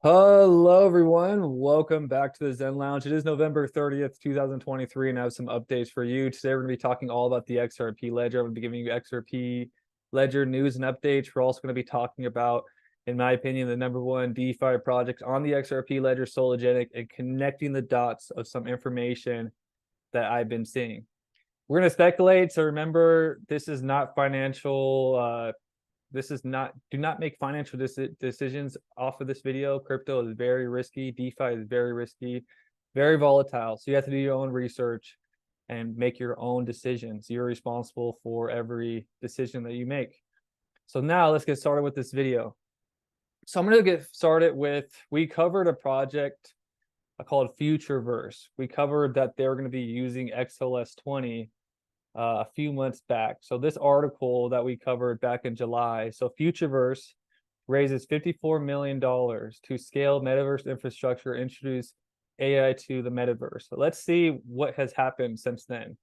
Hello, everyone. Welcome back to the Zen Lounge. It is November 30th, 2023, and I have some updates for you. Today, we're going to be talking all about the XRP Ledger. I'm going to be giving you XRP Ledger news and updates. We're also going to be talking about, in my opinion, the number one DeFi project on the XRP Ledger, Sologenic, and connecting the dots of some information that I've been seeing. We're going to speculate. So remember, this is not financial do not make financial decisions off of this video. Crypto is very risky. DeFi is very risky, very volatile. So you have to do your own research and make your own decisions. You're responsible for every decision that you make. So now let's get started with this video. So I'm going to get started with, we covered a project called Futureverse. We covered that they're going to be using XLS20 a few months back. So this article that we covered back in July. So Futureverse raises $54 million to scale metaverse infrastructure, introduce AI to the metaverse. So let's see what has happened since then.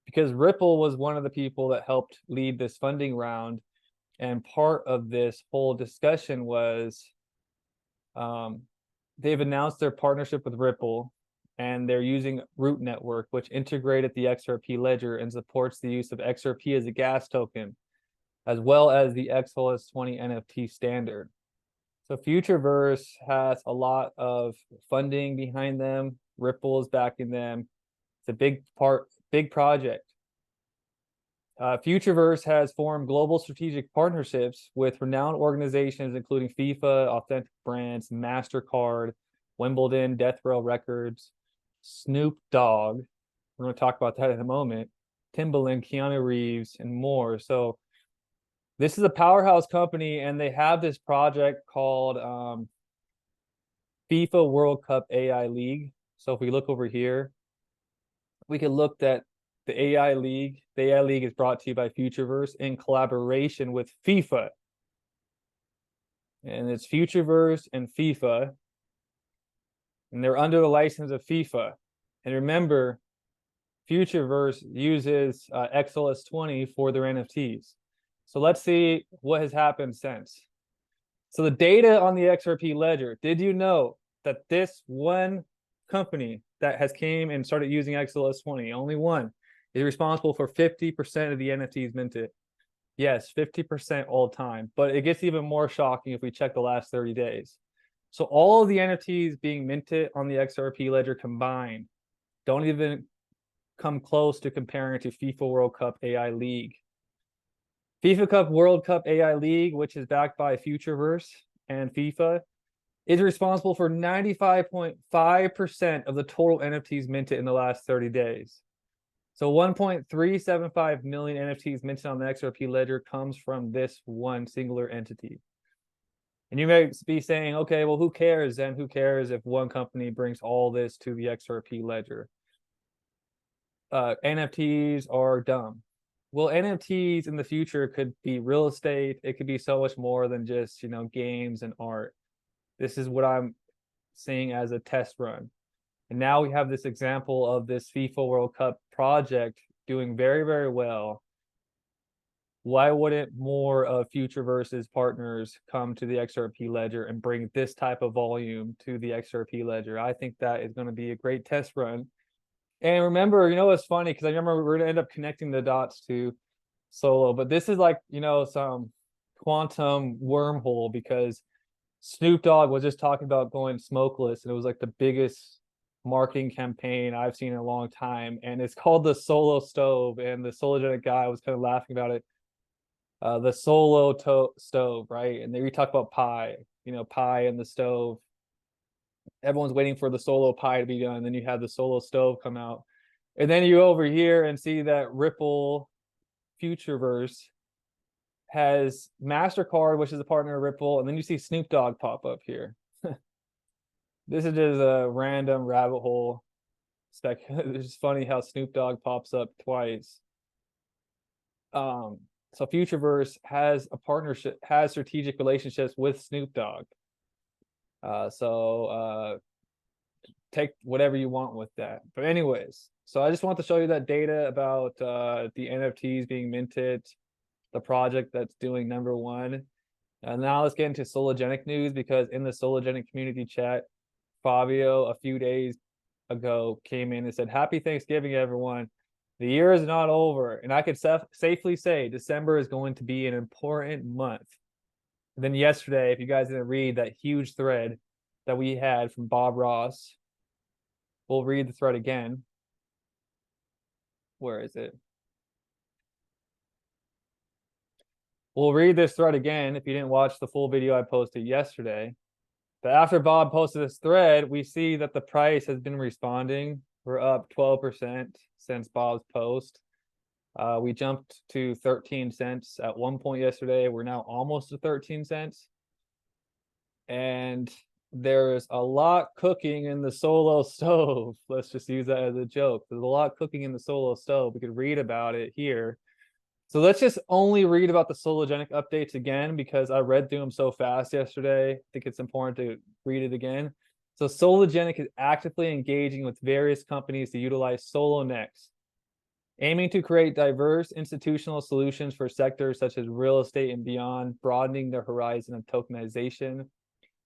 Because Ripple was one of the people that helped lead this funding round. And part of this whole discussion was they've announced their partnership with Ripple, and they're using Root Network, which integrated the XRP ledger and supports the use of XRP as a gas token, as well as the XLS20 NFT standard. So Futureverse has a lot of funding behind them. Ripple is backing them. It's a big project. Futureverse has formed global strategic partnerships with renowned organizations, including FIFA, Authentic Brands, MasterCard, Wimbledon, Death Row Records, Snoop Dogg, we're going to talk about that in a moment, Timbaland, Keanu Reeves, and more. So this is a powerhouse company, and they have this project called FIFA World Cup AI League. So if we look over here, we can look at the AI League. The AI League is brought to you by Futureverse in collaboration with FIFA. And it's Futureverse and FIFA, and they're under the license of FIFA. And remember, Futureverse uses XLS20 for their NFTs. So let's see what has happened since. So the data on the XRP ledger, did you know that this one company that has came and started using XLS20, only one, is responsible for 50% of the NFTs minted? Yes, 50% all time. But it gets even more shocking if we check the last 30 days. So all of the NFTs being minted on the XRP ledger combined don't even come close to comparing to FIFA World Cup AI League. FIFA World Cup AI League, which is backed by Futureverse and FIFA, is responsible for 95.5% of the total NFTs minted in the last 30 days. So 1.375 million NFTs minted on the XRP ledger comes from this one singular entity. And you may be saying, okay, well, who cares then? Who cares if one company brings all this to the XRP ledger? NFTs are dumb. Well, NFTs in the future could be real estate. It could be so much more than just, games and art. This is what I'm seeing as a test run. And now we have this example of this FIFA World Cup project doing very, very well. Why wouldn't more of Futureverse's partners come to the XRP ledger and bring this type of volume to the XRP ledger? I think that is going to be a great test run. And remember, it's funny because I remember we're going to end up connecting the dots to Solo, but this is like, some quantum wormhole, because Snoop Dogg was just talking about going smokeless, and it was like the biggest marketing campaign I've seen in a long time. And it's called the Solo Stove, and the Sologenic guy was kind of laughing about it. The Solo Stove, right? And then we talk about pie, pie in the stove. Everyone's waiting for the Solo pie to be done. Then you have the Solo Stove come out. And then you over here and see that Ripple Futureverse has MasterCard, which is a partner of Ripple. And then you see Snoop Dogg pop up here. This is just a random rabbit hole. It's just funny how Snoop Dogg pops up twice. So Futureverse has a partnership, has strategic relationships with Snoop Dogg. So take whatever you want with that. But anyways, so I just want to show you that data about the NFTs being minted, the project that's doing number one. And now let's get into Sologenic news, because in the Sologenic community chat, Fabio a few days ago came in and said, "Happy Thanksgiving, everyone. The year is not over." And I could safely say December is going to be an important month. And then yesterday, if you guys didn't read that huge thread that we had from Bob Ross, we'll read the thread again. Where is it? We'll read this thread again if you didn't watch the full video I posted yesterday. But after Bob posted this thread, we see that the price has been responding. We're up 12% since Bob's post. We jumped to 13 cents at one point yesterday. We're now almost to 13 cents. And there's a lot cooking in the Solo stove. Let's just use that as a joke. There's a lot cooking in the Solo stove. We could read about it here. So let's just only read about the Sologenic updates again, because I read through them so fast yesterday. I think it's important to read it again. So Sologenic is actively engaging with various companies to utilize SoloNex, aiming to create diverse institutional solutions for sectors such as real estate and beyond, broadening the horizon of tokenization.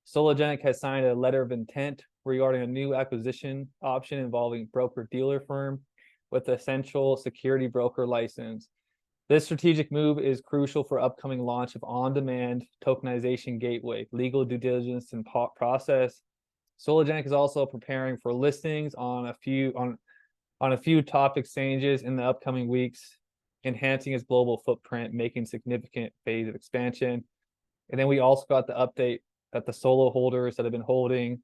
Sologenic has signed a letter of intent regarding a new acquisition option involving broker-dealer firm with a central security broker license. This strategic move is crucial for upcoming launch of on-demand tokenization gateway, legal due diligence and process. Sologenic is also preparing for listings on a few top exchanges in the upcoming weeks, enhancing its global footprint, making significant phase of expansion. And then we also got the update that the Solo holders that have been holding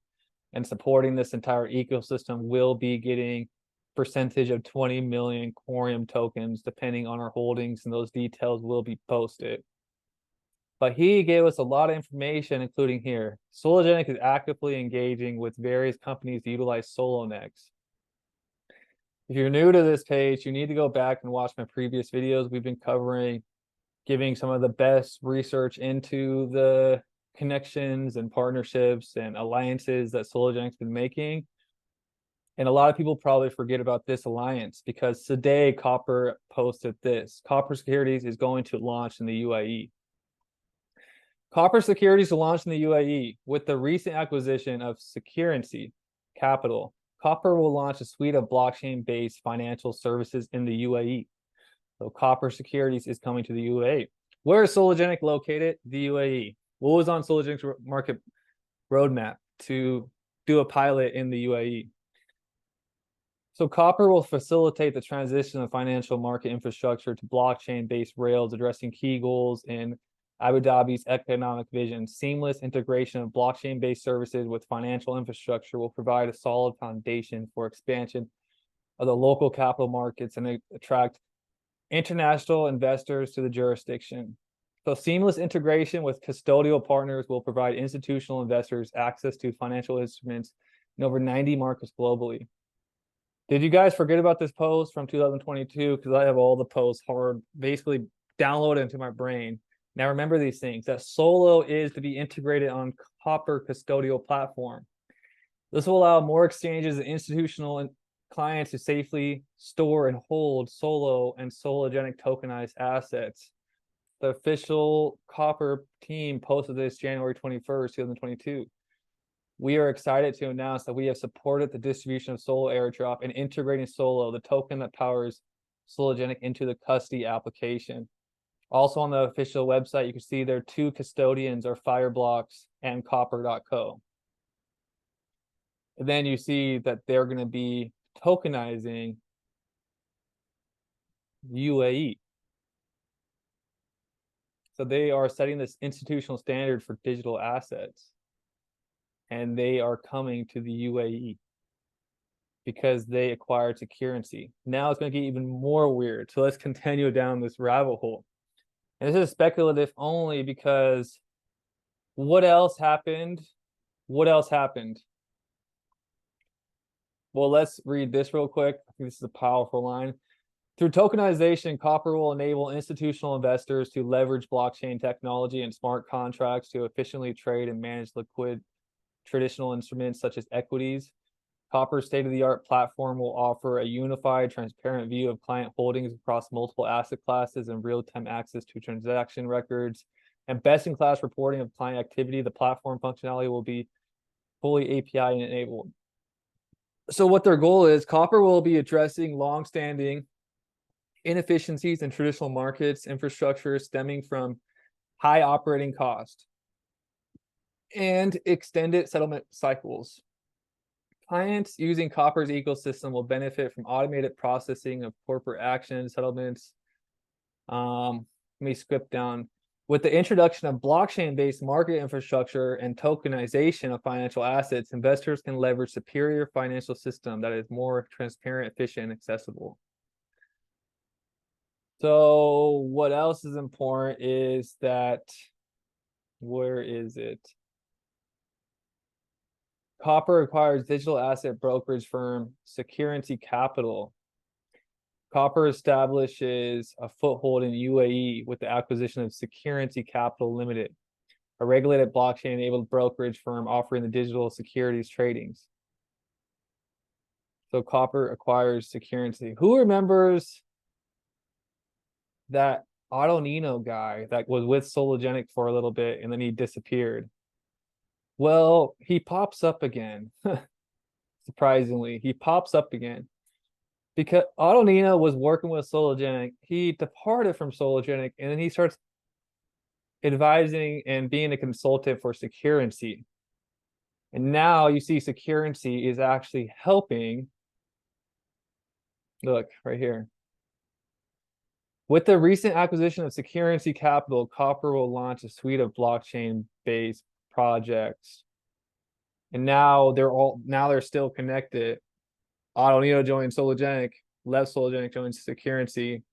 and supporting this entire ecosystem will be getting percentage of 20 million Quorum tokens, depending on our holdings, and those details will be posted. But he gave us a lot of information, including here. Sologenic is actively engaging with various companies to utilize SoloNex. If you're new to this page, you need to go back and watch my previous videos. We've been covering, giving some of the best research into the connections and partnerships and alliances that Sologenic's been making. And a lot of people probably forget about this alliance, because today Copper posted this. Copper Securities is going to launch in the UAE. Copper Securities will launch in the UAE with the recent acquisition of Securrency Capital. Copper will launch a suite of blockchain-based financial services in the UAE. So Copper Securities is coming to the UAE. Where is Sologenic located? The UAE. What was on Sologenic's market roadmap? To do a pilot in the UAE. So Copper will facilitate the transition of financial market infrastructure to blockchain-based rails, addressing key goals in Abu Dhabi's economic vision. Seamless integration of blockchain-based services with financial infrastructure will provide a solid foundation for expansion of the local capital markets and attract international investors to the jurisdiction. So seamless integration with custodial partners will provide institutional investors access to financial instruments in over 90 markets globally. Did you guys forget about this post from 2022? Because I have all the posts basically downloaded into my brain. Now remember these things, that Solo is to be integrated on Copper custodial platform. This will allow more exchanges and institutional clients to safely store and hold Solo and Sologenic tokenized assets. The official Copper team posted this January 21st, 2022. We are excited to announce that we have supported the distribution of Solo airdrop and integrating Solo, the token that powers Sologenic, into the custody application. Also on the official website, you can see their two custodians are Fireblocks and Copper.co. And then you see that they're going to be tokenizing UAE. So they are setting this institutional standard for digital assets. And they are coming to the UAE because they acquired Securrency. Now it's going to get even more weird. So let's continue down this rabbit hole. And this is speculative only because what else happened? What else happened? Well, let's read this real quick. I think this is a powerful line. Through tokenization, Copper will enable institutional investors to leverage blockchain technology and smart contracts to efficiently trade and manage liquid traditional instruments such as equities. Copper's state-of-the-art platform will offer a unified, transparent view of client holdings across multiple asset classes and real-time access to transaction records, and best-in-class reporting of client activity. The platform functionality will be fully API enabled. So what their goal is, Copper will be addressing long-standing inefficiencies in traditional markets infrastructure stemming from high operating cost and extended settlement cycles. Clients using Copper's ecosystem will benefit from automated processing of corporate action settlements. Let me skip down. With the introduction of blockchain-based market infrastructure and tokenization of financial assets, investors can leverage superior financial system that is more transparent, efficient, and accessible. So what else is important is that, where is it? Copper acquires digital asset brokerage firm Security Capital. Copper establishes a foothold in UAE with the acquisition of Security Capital Limited, a regulated blockchain-enabled brokerage firm offering the digital securities tradings. So Copper acquires Security. Who remembers that Otto Nino guy that was with Sologenic for a little bit and then he disappeared? Well, he pops up again. Surprisingly, he pops up again. Because Otto Nino was working with Sologenic. He departed from Sologenic and then he starts advising and being a consultant for Security. And now you see Security is actually helping. Look right here. With the recent acquisition of Security Capital, Copper will launch a suite of blockchain-based projects. And now they're still connected. Otto Nino joined Sologenic, left Sologenic, joined Security.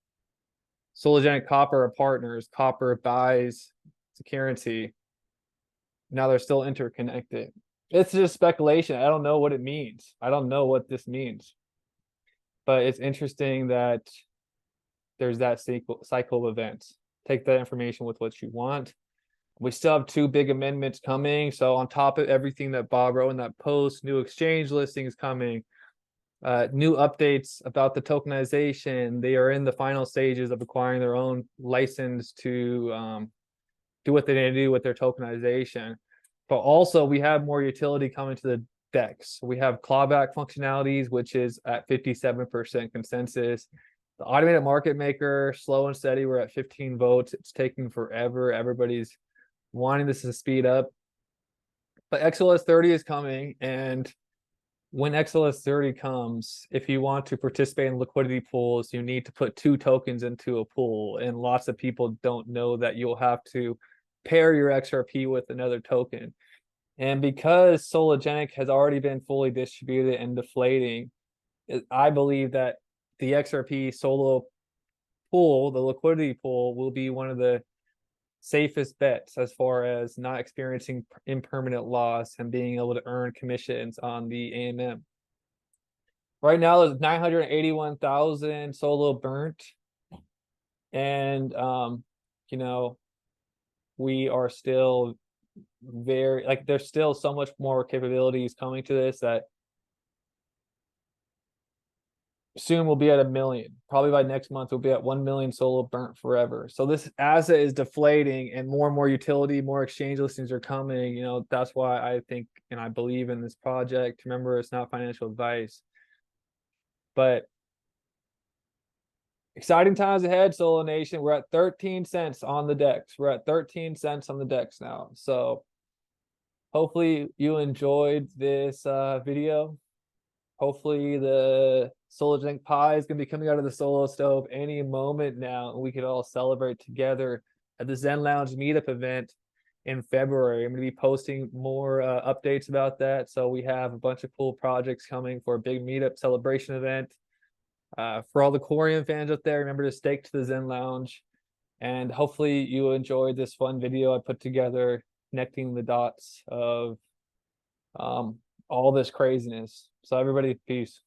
Sologenic Copper are partners. Copper buys Security. Now they're still interconnected. It's just speculation. I don't know what it means. I don't know what this means. But it's interesting that there's that cycle of events. Take that information with what you want. We still have 2 big amendments coming. So on top of everything that Bob wrote in that post, new exchange listings coming, new updates about the tokenization. They are in the final stages of acquiring their own license to do what they need to do with their tokenization. But also we have more utility coming to the DEX. We have clawback functionalities, which is at 57% consensus. The automated market maker, slow and steady. We're at 15 votes. It's taking forever. Everybody's wanting this to speed up. But XLS 30 is coming, and when XLS 30 comes, if you want to participate in liquidity pools, you need to put 2 tokens into a pool. And lots of people don't know that you'll have to pair your XRP with another token. And because Sologenic has already been fully distributed and deflating, I believe that the XRP solo pool, the liquidity pool, will be one of the safest bets as far as not experiencing impermanent loss and being able to earn commissions on the AMM. Right now, there's 981,000 solo burnt. And, you know, we are still very, like, there's still so much more capabilities coming to this that soon we'll be at 1 million. Probably by next month, we'll be at 1 million solo burnt forever. So this asset is deflating and more utility, more exchange listings are coming. You know, that's why I think and I believe in this project. Remember, it's not financial advice. But exciting times ahead, Solo Nation. We're at 13 cents on the DEX. We're at 13 cents on the DEX now. So hopefully you enjoyed this video. Hopefully the Sologenic pie is going to be coming out of the Solo stove any moment now, and we could all celebrate together at the Zen Lounge meetup event in February. I'm going to be posting more updates about that. So we have a bunch of cool projects coming for a big meetup celebration event. For all the Quarium fans out there, remember to stake to the Zen Lounge. And hopefully you enjoyed this fun video I put together, connecting the dots of all this craziness. So everybody, peace.